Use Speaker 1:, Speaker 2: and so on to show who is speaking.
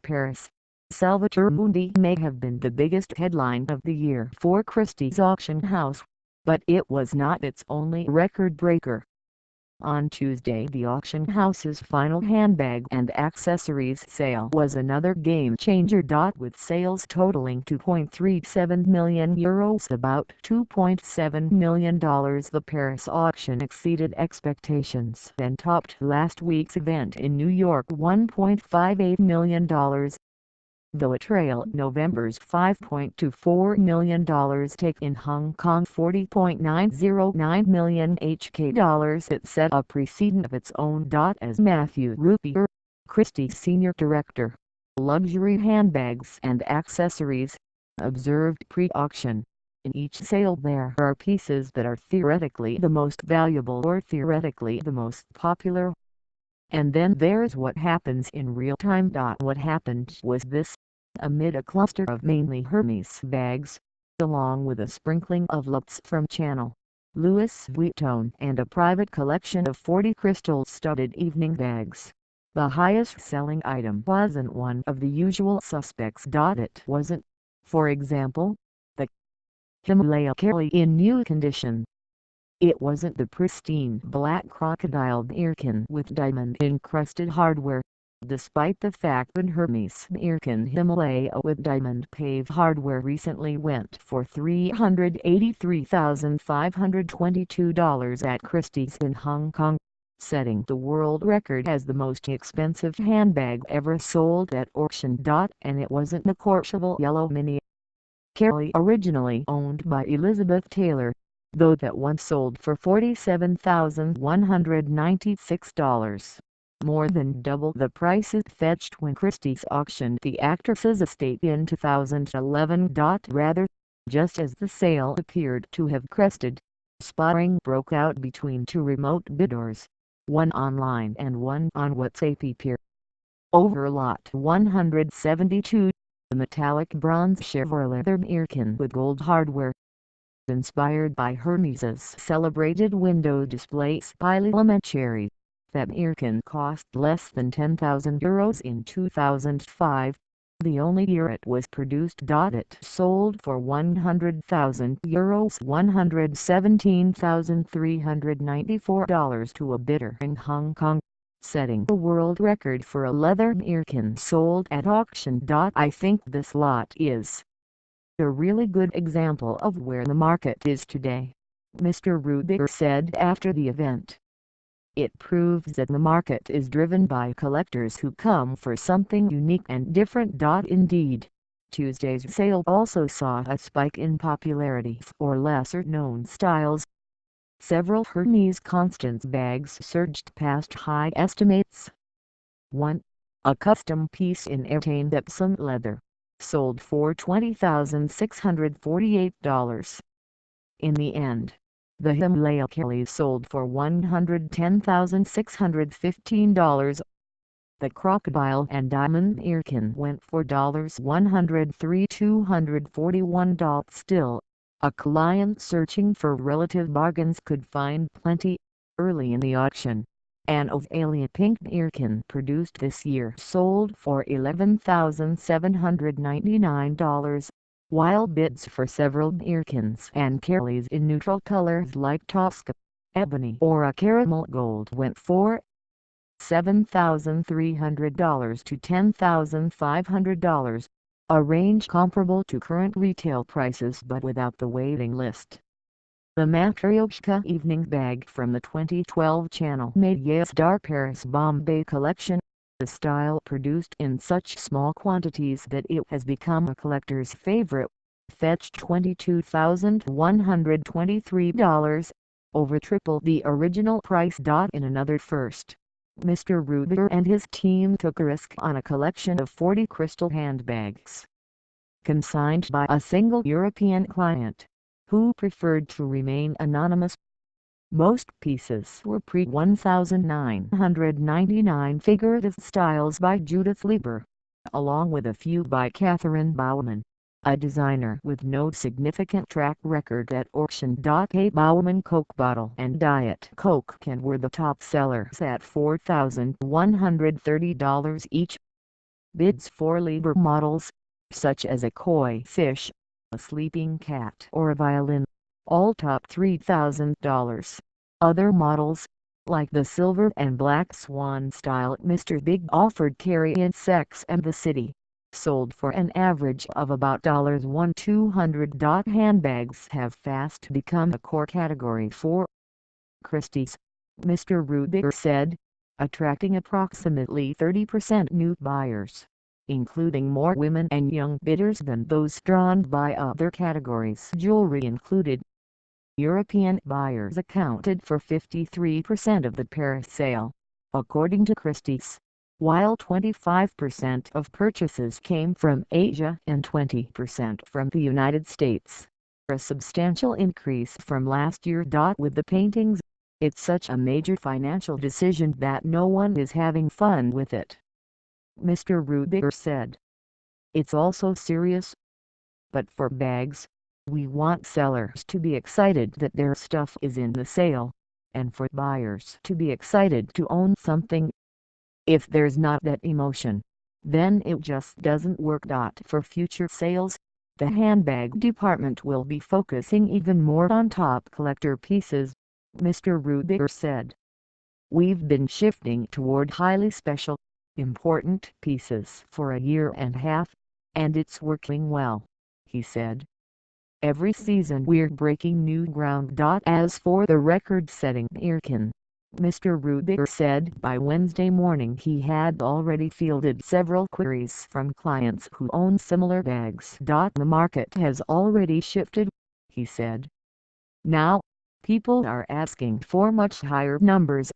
Speaker 1: Paris. Salvator Mundi may have been the biggest headline of the year for Christie's auction house, but it was not its only record breaker. On Tuesday, the auction house's final handbag and accessories sale was another game-changer. With sales totaling €2.37 million, about $2.7 million, the Paris auction exceeded expectations and topped last week's event in New York $1.58 million. Though it trailed November's $5.24 million take in Hong Kong $40.909 million HK, it set a precedent of its own. As Matthew Rupier, Christie's senior director, luxury handbags and accessories, observed pre-auction, in each sale there are pieces that are theoretically the most valuable or theoretically the most popular. And then there's what happens in real time. What happened was this: amid a cluster of mainly Hermes bags, along with a sprinkling of LOLA'S from Chanel, Louis Vuitton and a private collection of 40 crystal-studded evening bags, the highest-selling item wasn't one of the usual suspects. It wasn't, for example, the Himalaya Kelly in new condition. It wasn't the pristine black crocodile Birkin with diamond-encrusted hardware, despite the fact that Hermes Birkin Himalaya with diamond-paved hardware recently went for $383,522 at Christie's in Hong Kong, setting the world record as the most expensive handbag ever sold at auction. And it wasn't the Courchevel Yellow Mini Kelly originally owned by Elizabeth Taylor, though that one sold for $47,196, more than double the price it fetched when Christie's auctioned the actress's estate in 2011. Rather, just as the sale appeared to have crested, sparring broke out between two remote bidders, one online and one on WhatsApp. Over lot 172, the metallic bronze Chevrolet Birkin with gold hardware, inspired by Hermes's celebrated window display Spielement Cherry, that Birkin cost less than €10,000 in 2005, the only year it was produced. It sold for €100,000, $117,394 to a bidder in Hong Kong, setting the world record for a leather Birkin sold at auction. I think this lot is a really good example of where the market is today, Mr. Rubiger said after the event. It proves that the market is driven by collectors who come for something unique and different. Indeed, Tuesday's sale also saw a spike in popularity for lesser-known styles. Several Hermes Constance bags surged past high estimates. One, a custom piece in Ertain Epsom leather, sold for $20,648. In the end, the Himalaya Kelly sold for $110,615. The crocodile and diamond Birkin went for $103,241. Still, a client searching for relative bargains could find plenty. Early in the auction, an Ovalia pink Birkin produced this year sold for $11,799, while bids for several Birkins and Kellys in neutral colors like Tosca, ebony or a caramel gold went for $7,300 to $10,500, a range comparable to current retail prices but without the waiting list. The Matryoshka evening bag from the 2012 Chanel-made Yes Dar Paris Bombay collection, the style produced in such small quantities that it has become a collector's favorite, fetched $22,123, over triple the original price. In another first, Mr. Rubiger and his team took a risk on a collection of 40 crystal handbags, consigned by a single European client, who preferred to remain anonymous. Most pieces were pre-1999 figurative styles by Judith Leiber, along with a few by Catherine Baumann, a designer with no significant track record at auction. A Baumann Coke bottle and Diet Coke can were the top sellers at $4,130 each. bids for leader models, such as a koi fish, a sleeping cat or a violin, all top $3,000. Other models, like the silver and black swan style Mr. Big offered carry in Sex and the City, sold for an average of about $1,200. Handbags have fast become a core category for Christies, Mr. Rubiger said, attracting approximately 30% new buyers, including more women and young bidders than those drawn by other categories. Jewelry included. European buyers accounted for 53% of the Paris sale, according to Christies, while 25% of purchases came from Asia and 20% from the United States, a substantial increase from last year. With the paintings, it's such a major financial decision that no one is having fun with it, Mr. Rubiger said. It's also serious. But for bags, we want sellers to be excited that their stuff is in the sale, and for buyers to be excited to own something. If there's not that emotion, then it just doesn't work. For future sales, the handbag department will be focusing even more on top collector pieces, Mr. Rubiger said. We've been shifting toward highly special, important pieces for a year and a half, and it's working well, he said. Every season we're breaking new ground. As for the record-setting Birkin, Mr. Rubiger said by Wednesday morning he had already fielded several queries from clients who own similar bags. The market has already shifted, he said. Now, people are asking for much higher numbers,